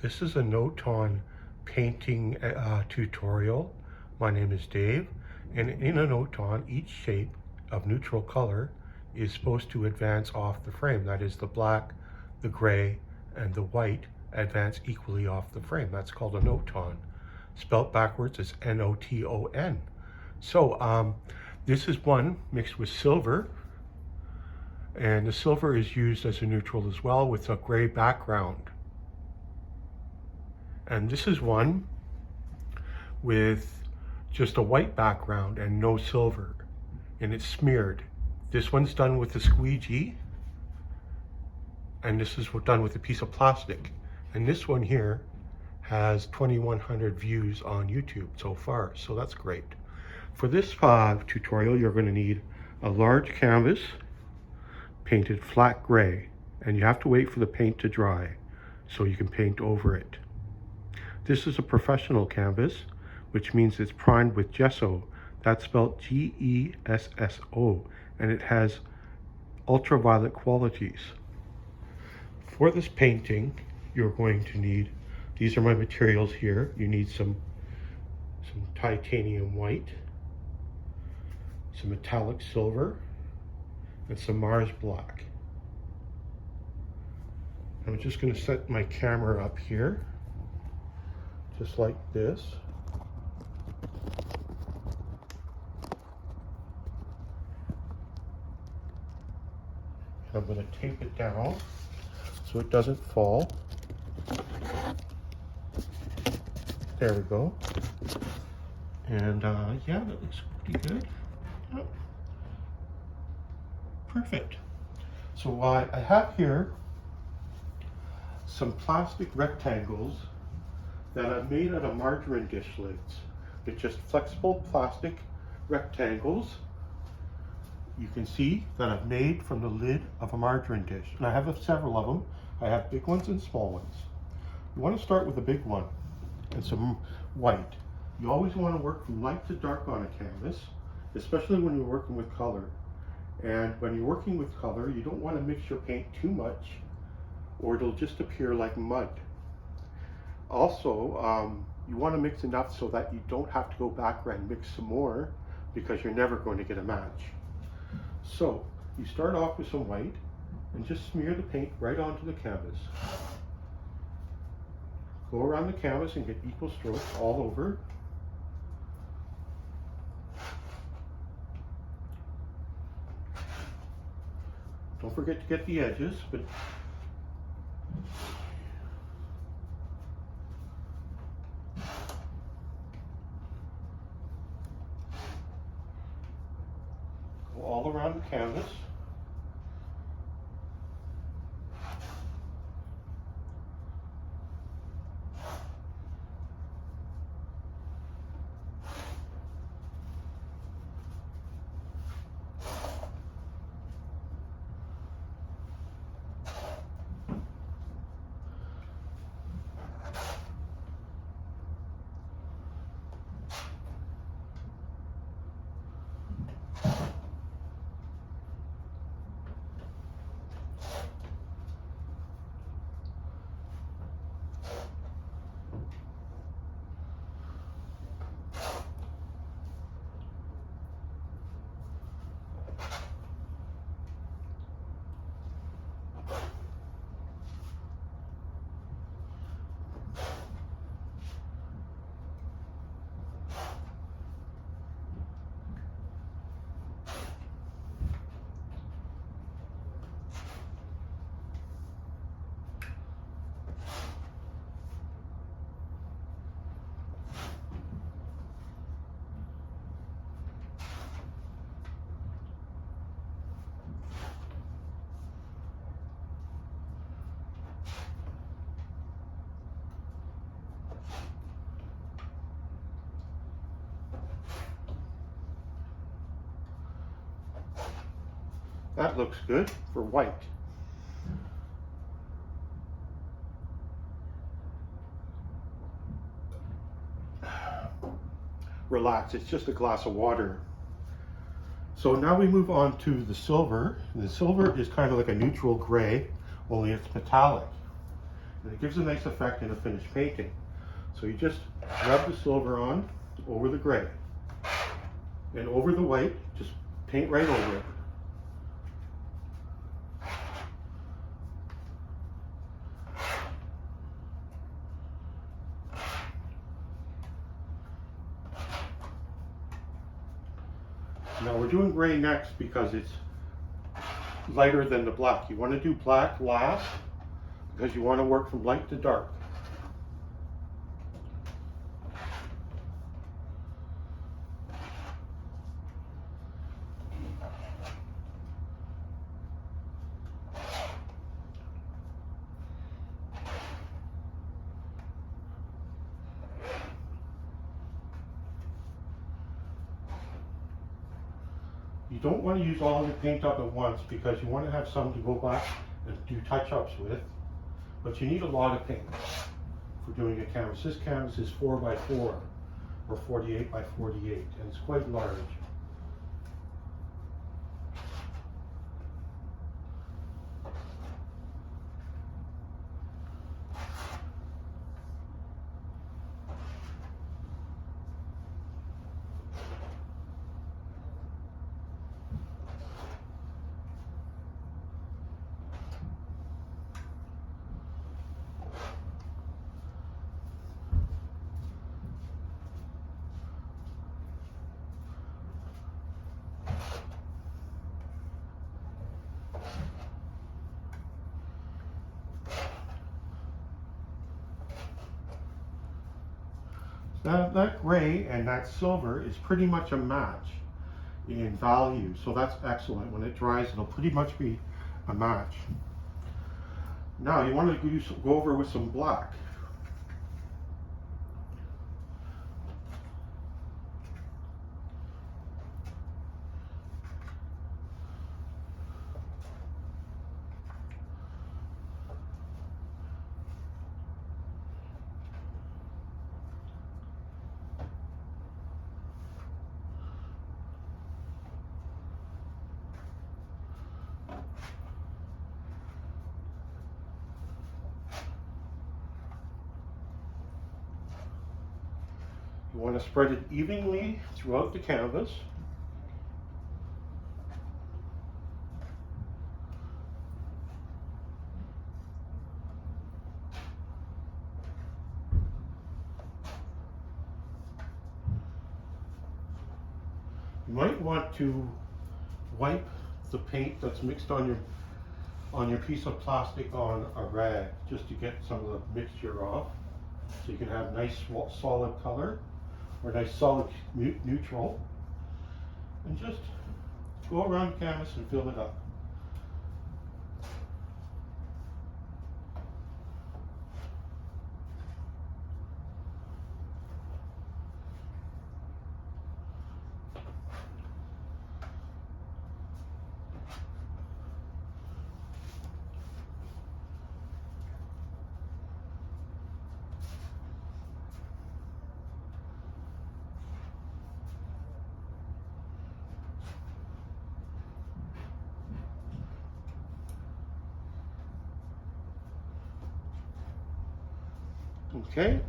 This is a Noton painting tutorial. My name is Dave, and in a Noton, each shape of neutral color is supposed to advance off the frame. That is, the black, the gray, and the white advance equally off the frame. That's called a Noton. Spelt backwards is N-O-T-O-N. So this is one mixed with silver, and the silver is used as a neutral as well with a gray background. And this is one with just a white background and no silver, and it's smeared. This one's done with a squeegee, and this is done with a piece of plastic. And this one here has 2,100 views on YouTube so far, so that's great. For this tutorial, you're going to need a large canvas painted flat gray, and you have to wait for the paint to dry so you can paint over it. This is a professional canvas, which means it's primed with gesso. That's spelled G-E-S-S-O, and it has ultraviolet qualities. For this painting, you're going to need, these are my materials here. You need some titanium white, some metallic silver, and some Mars black. I'm just going to set my camera up here, just like this. And I'm going to tape it down so it doesn't fall. There we go. And yeah, that looks pretty good. Yep. Perfect. So I have here some plastic rectangles that I've made out of margarine dish lids. They're just flexible plastic rectangles. You can see that I've made from the lid of a margarine dish. And I have several of them. I have big ones and small ones. You want to start with a big one and some white. You always want to work from light to dark on a canvas, especially when you're working with color. And when you're working with color, you don't want to mix your paint too much, or it'll just appear like mud. Also, you want to mix enough so that you don't have to go back and mix some more, because you're never going to get a match. So you start off with some white and just smear the paint right onto the canvas. Go around the canvas and get equal strokes all over. Don't forget to get the edges, but go all around the canvas. That looks good for white. Relax, it's just a glass of water. So now we move on to the silver. The silver is kind of like a neutral gray, only it's metallic. and it gives a nice effect in a finished painting. So you just rub the silver on over the gray, and over the white, just paint right over it. Now we're doing gray next because it's lighter than the black. You want to do black last because you want to work from light to dark. You don't want to use all of the paint up at once because you want to have some to go back and do touch-ups with, but you need a lot of paint for doing a canvas. This canvas is 4x4 or 48x48, and it's quite large. That gray and that silver is pretty much a match in value, so that's excellent. When it dries, it'll pretty much be a match. Now you want to go over with some black. You want to spread it evenly throughout the canvas. You might want to wipe the paint that's mixed on your piece of plastic on a rag just to get some of the mixture off, so you can have nice solid color or nice solid neutral, and just go around the canvas and fill it up. Okay.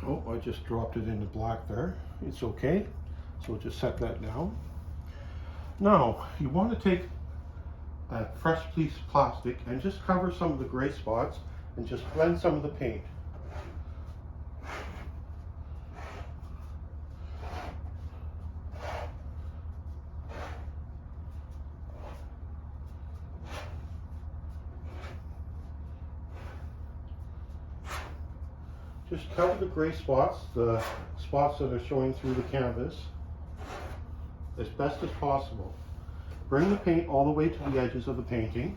Oh, I just dropped it in the black there. It's okay. So we'll just set that down. Now, you want to take a fresh piece of plastic and just cover some of the gray spots and just blend some of the paint. Just cover the gray spots, the spots that are showing through the canvas, as best as possible. Bring the paint all the way to the edges of the painting.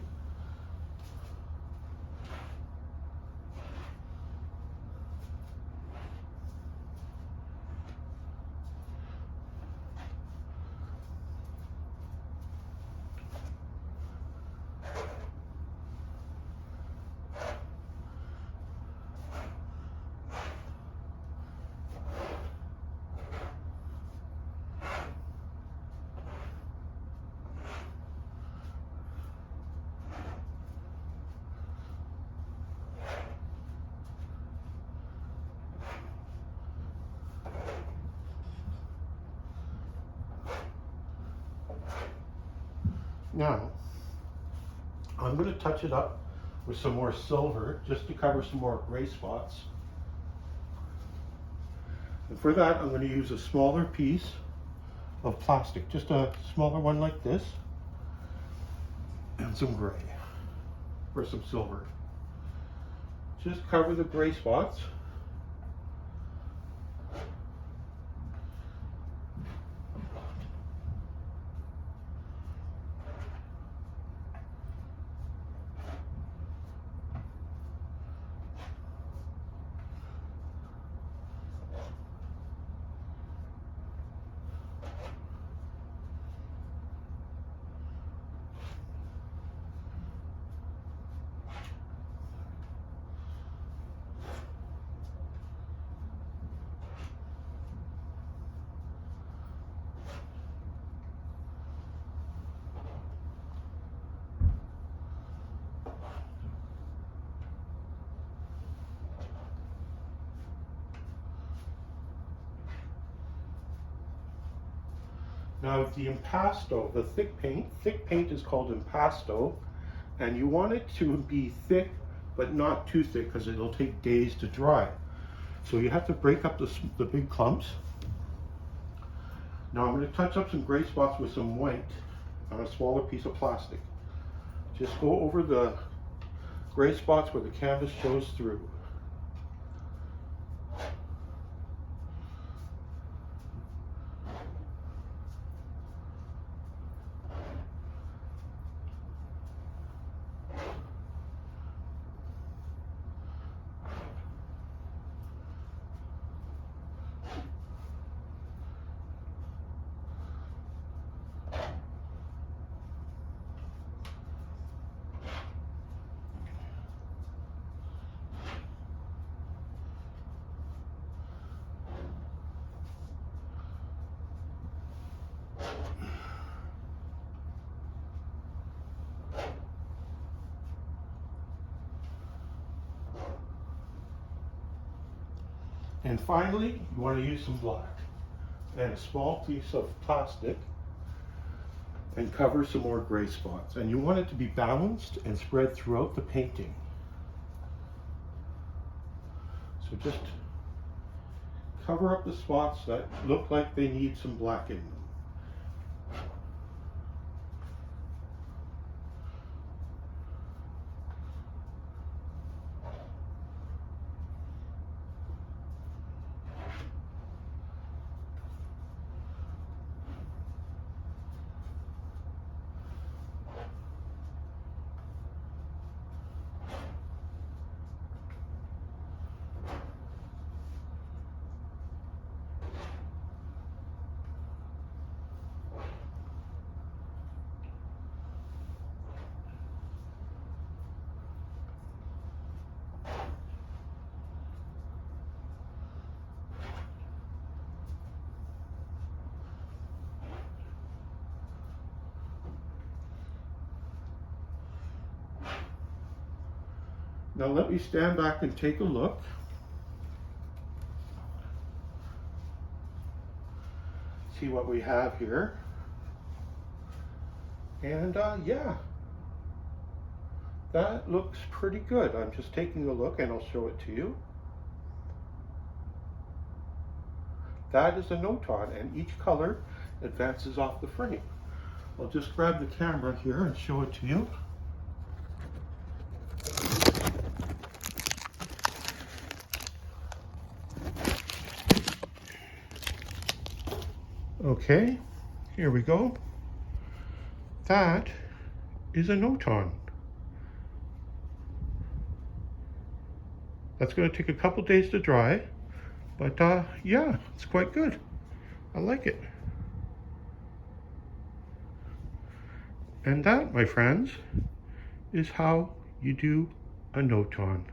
Now, I'm going to touch it up with some more silver just to cover some more gray spots. And for that, I'm going to use a smaller piece of plastic, just a smaller one like this, and some gray or some silver. Just cover the gray spots. Now the impasto, the thick paint is called impasto, and you want it to be thick but not too thick because it'll take days to dry. So you have to break up the big clumps. Now I'm going to touch up some gray spots with some white on a smaller piece of plastic. Just go over the gray spots where the canvas shows through. And finally, you want to use some black and a small piece of plastic and cover some more gray spots. And you want it to be balanced and spread throughout the painting. So just cover up the spots that look like they need some black in them. Now let me stand back and take a look. See what we have here. And yeah, that looks pretty good. I'm just taking a look and I'll show it to you. That is a Noton, and each color advances off the frame. I'll just grab the camera here and show it to you. Okay, here we go. That is a Noton. That's going to take a couple days to dry, but yeah, it's quite good. I like it. And that, my friends, is how you do a Noton.